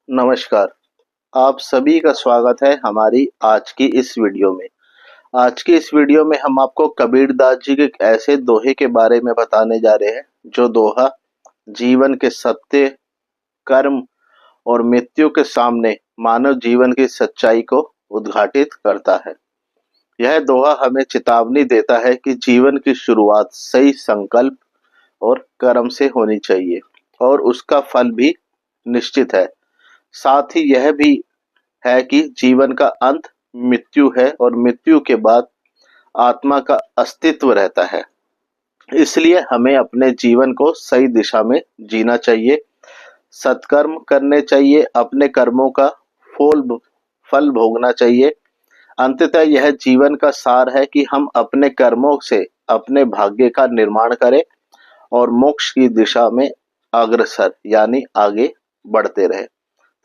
नमस्कार। आप सभी का स्वागत है हमारी आज की इस वीडियो में। आज की इस वीडियो में हम आपको कबीरदास जी के एक ऐसे दोहे के बारे में बताने जा रहे हैं जो दोहा जीवन के सत्य, कर्म और मृत्यु के सामने मानव जीवन की सच्चाई को उद्घाटित करता है। यह दोहा हमें चेतावनी देता है कि जीवन की शुरुआत सही संकल्प और कर्म से होनी चाहिए और उसका फल भी निश्चित है। साथ ही यह भी है कि जीवन का अंत मृत्यु है और मृत्यु के बाद आत्मा का अस्तित्व रहता है। इसलिए हमें अपने जीवन को सही दिशा में जीना चाहिए, सत्कर्म करने चाहिए, अपने कर्मों का फल भोगना चाहिए। अंततः यह जीवन का सार है कि हम अपने कर्मों से अपने भाग्य का निर्माण करें और मोक्ष की दिशा में अग्रसर यानी आगे बढ़ते रहें।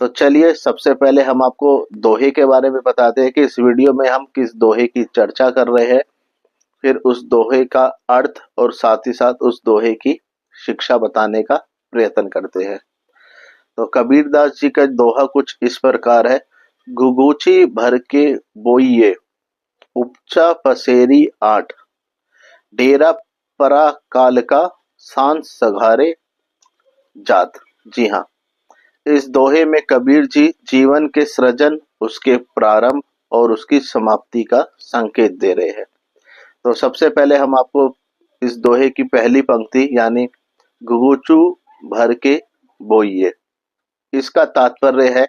तो चलिए सबसे पहले हम आपको दोहे के बारे में बताते हैं कि इस वीडियो में हम किस दोहे की चर्चा कर रहे हैं, फिर उस दोहे का अर्थ और साथ ही साथ उस दोहे की शिक्षा बताने का प्रयत्न करते हैं। तो कबीरदास जी का दोहा कुछ इस प्रकार है। घुघुची भर के बोइये, उपचा पसेरी आठ, डेरा परा काल का सांस सघारे जात। जी हाँ, इस दोहे में कबीर जी जीवन के सृजन, उसके प्रारंभ और उसकी समाप्ति का संकेत दे रहे हैं। तो सबसे पहले हम आपको इस दोहे की पहली पंक्ति यानी घुघुचू भर के बोइये, इसका तात्पर्य है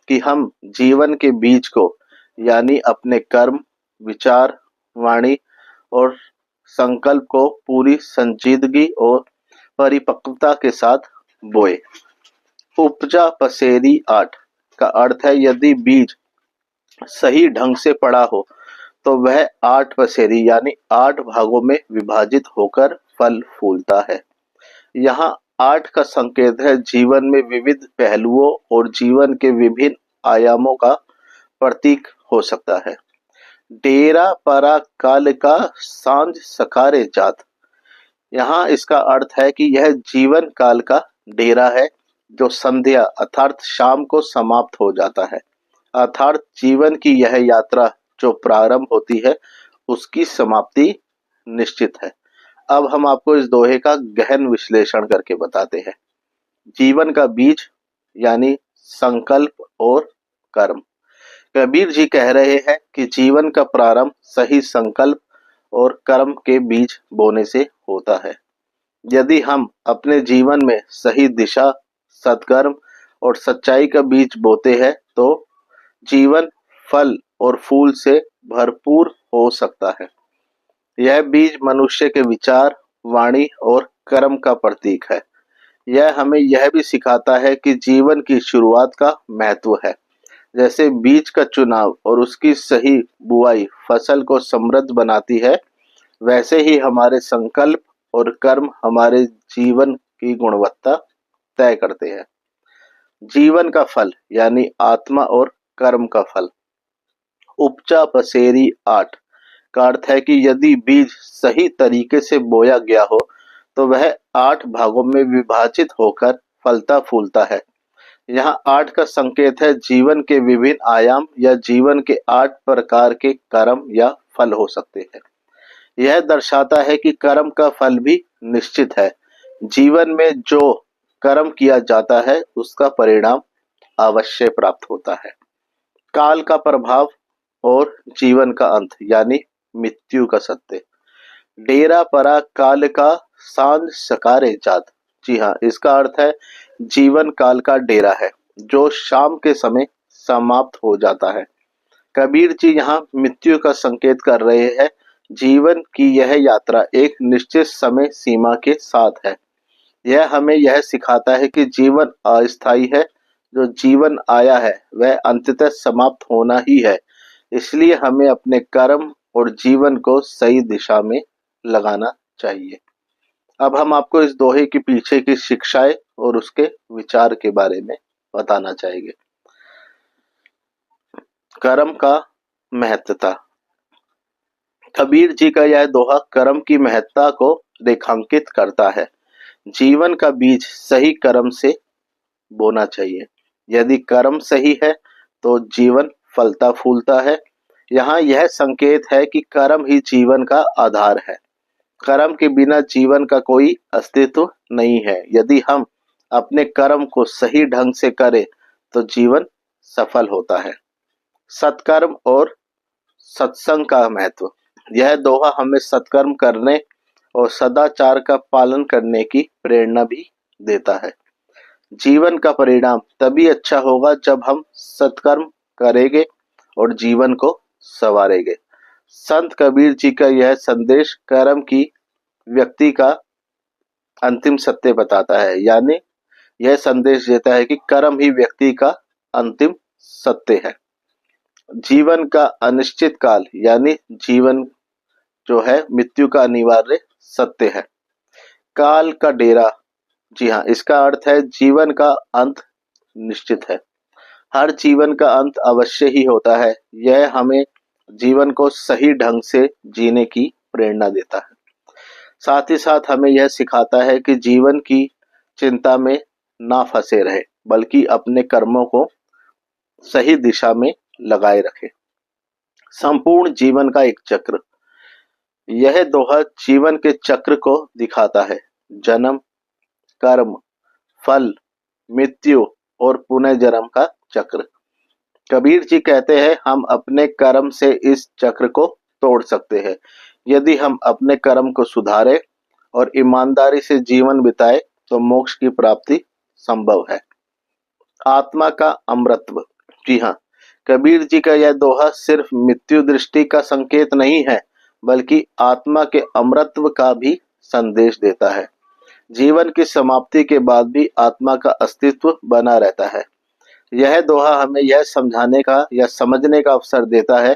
कि हम जीवन के बीज को यानी अपने कर्म, विचार, वाणी और संकल्प को पूरी संजीदगी और परिपक्वता के साथ बोए। उपजा पसेरी आठ का अर्थ है यदि बीज सही ढंग से पड़ा हो तो वह आठ पसेरी यानी आठ भागों में विभाजित होकर फल फूलता है। यहाँ आठ का संकेत है जीवन में विविध पहलुओं और जीवन के विभिन्न आयामों का प्रतीक हो सकता है। डेरा परा काल का सांझ सकारे जात, यहाँ इसका अर्थ है कि यह जीवन काल का डेरा है जो संध्या अर्थात शाम को समाप्त हो जाता है। अर्थात जीवन की यह यात्रा जो प्रारंभ होती है उसकी समाप्ति निश्चित है। अब हम आपको इस दोहे का गहन विश्लेषण करके बताते हैं। जीवन का बीज यानी संकल्प और कर्म। कबीर जी कह रहे हैं कि जीवन का प्रारंभ सही संकल्प और कर्म के बीज बोने से होता है। यदि हम अपने जीवन में सही दिशा, सत्कर्म और सच्चाई का बीज बोते हैं तो जीवन फल और फूल से भरपूर हो सकता है। यह बीज मनुष्य के विचार, वाणी और कर्म का प्रतीक है। यह हमें यह भी सिखाता है कि जीवन की शुरुआत का महत्व है। जैसे बीज का चुनाव और उसकी सही बुआई फसल को समृद्ध बनाती है, वैसे ही हमारे संकल्प और कर्म हमारे जीवन की गुणवत्ता तय करते हैं। जीवन का फल यानी आत्मा और कर्म का फल। उपचा पसेरी आठ का अर्थ है कि यदि बीज सही तरीके से बोया गया हो तो वह आठ भागों में विभाजित होकर फलता फूलता है। यहाँ आठ का संकेत है जीवन के विभिन्न आयाम या जीवन के आठ प्रकार के कर्म या फल हो सकते हैं। यह दर्शाता है कि कर्म का फल भी निश्चित है। जीवन में जो कर्म किया जाता है उसका परिणाम अवश्य प्राप्त होता है। काल का प्रभाव और जीवन का अंत यानी मृत्यु का सत्य। डेरा परा काल का सांझ सकारे जात। जी हाँ, इसका अर्थ है जीवन काल का डेरा है जो शाम के समय समाप्त हो जाता है। कबीर जी यहाँ मृत्यु का संकेत कर रहे हैं। जीवन की यह यात्रा एक निश्चित समय सीमा के साथ है। यह हमें यह सिखाता है कि जीवन अस्थायी है। जो जीवन आया है वह अंततः समाप्त होना ही है। इसलिए हमें अपने कर्म और जीवन को सही दिशा में लगाना चाहिए। अब हम आपको इस दोहे के पीछे की शिक्षाएं और उसके विचार के बारे में बताना चाहेंगे। कर्म का महत्ता। कबीर जी का यह दोहा कर्म की महत्ता को रेखांकित करता है। जीवन का बीज सही कर्म से बोना चाहिए। यदि कर्म सही है तो जीवन फलता फूलता है। यहाँ यह संकेत है कि कर्म ही जीवन का आधार है। कर्म के बिना जीवन का कोई अस्तित्व नहीं है। यदि हम अपने कर्म को सही ढंग से करें तो जीवन सफल होता है। सत्कर्म और सत्संग का महत्व। यह दोहा हमें सत्कर्म करने और सदाचार का पालन करने की प्रेरणा भी देता है। जीवन का परिणाम तभी अच्छा होगा जब हम सत्कर्म करेंगे और जीवन को संवारेंगे। संत कबीर जी का यह संदेश कर्म की व्यक्ति का अंतिम सत्य बताता है। यानी यह संदेश देता है कि कर्म ही व्यक्ति का अंतिम सत्य है। जीवन का अनिश्चित काल यानी जीवन जो है मृत्यु का अनिवार्य सत्य है। काल का डेरा, जी हाँ, इसका अर्थ है जीवन का अंत निश्चित है। हर जीवन का अंत अवश्य ही होता है। यह हमें जीवन को सही ढंग से जीने की प्रेरणा देता है। साथ ही साथ हमें यह सिखाता है कि जीवन की चिंता में ना फंसे रहे, बल्कि अपने कर्मों को सही दिशा में लगाए रखें। संपूर्ण जीवन का एक चक्र। यह दोहा जीवन के चक्र को दिखाता है। जन्म, कर्म, फल, मृत्यु और पुनर्जन्म का चक्र। कबीर जी कहते हैं हम अपने कर्म से इस चक्र को तोड़ सकते हैं। यदि हम अपने कर्म को सुधारें और ईमानदारी से जीवन बिताए तो मोक्ष की प्राप्ति संभव है। आत्मा का अमरत्व। जी हाँ, कबीर जी का यह दोहा सिर्फ मृत्यु दृष्टि का संकेत नहीं है, बल्कि आत्मा के अमरत्व का भी संदेश देता है। जीवन की समाप्ति के बाद भी आत्मा का अस्तित्व बना रहता है। यह दोहा हमें यह समझाने का या समझने का अवसर देता है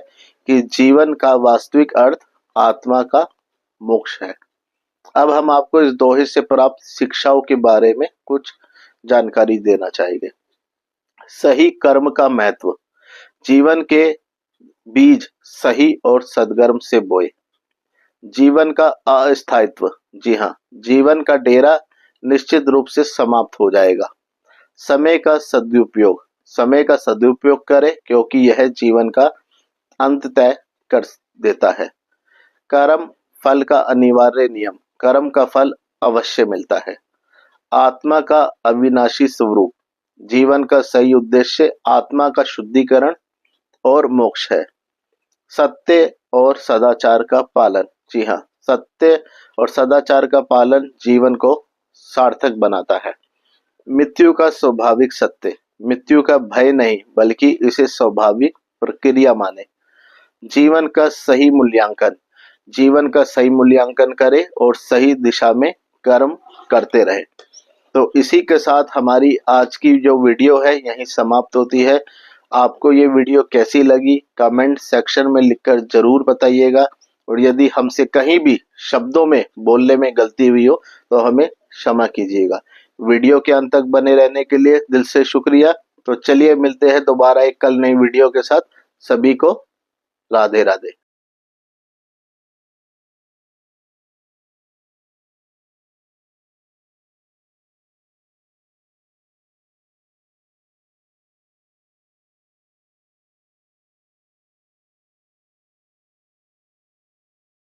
कि जीवन का वास्तविक अर्थ आत्मा का मोक्ष है। अब हम आपको इस दोहे से प्राप्त शिक्षाओं के बारे में कुछ जानकारी देना चाहेंगे। सही कर्म का महत्व। जीवन के बीज सही और सद्कर्म से बोए। जीवन का अस्थायित्व। जी हाँ, जीवन का डेरा निश्चित रूप से समाप्त हो जाएगा। समय का सदुपयोग। समय का सदुपयोग करें क्योंकि यह जीवन का अंत तय कर देता है। कर्म फल का अनिवार्य नियम। कर्म का फल अवश्य मिलता है। आत्मा का अविनाशी स्वरूप। जीवन का सही उद्देश्य आत्मा का शुद्धिकरण और मोक्ष है। सत्य और सदाचार का पालन। जी हाँ, सत्य और सदाचार का पालन जीवन को सार्थक बनाता है। मृत्यु का स्वाभाविक सत्य। मृत्यु का भय नहीं, बल्कि इसे स्वाभाविक प्रक्रिया माने। जीवन का सही मूल्यांकन। जीवन का सही मूल्यांकन करें और सही दिशा में कर्म करते रहे। तो इसी के साथ हमारी आज की जो वीडियो है यहीं समाप्त होती है। आपको ये वीडियो कैसी लगी कमेंट सेक्शन में लिखकर जरूर बताइएगा, और यदि हमसे कहीं भी शब्दों में बोलने में गलती हुई हो तो हमें क्षमा कीजिएगा। वीडियो के अंत तक बने रहने के लिए दिल से शुक्रिया। तो चलिए मिलते हैं दोबारा एक कल नई वीडियो के साथ। सभी को राधे राधे।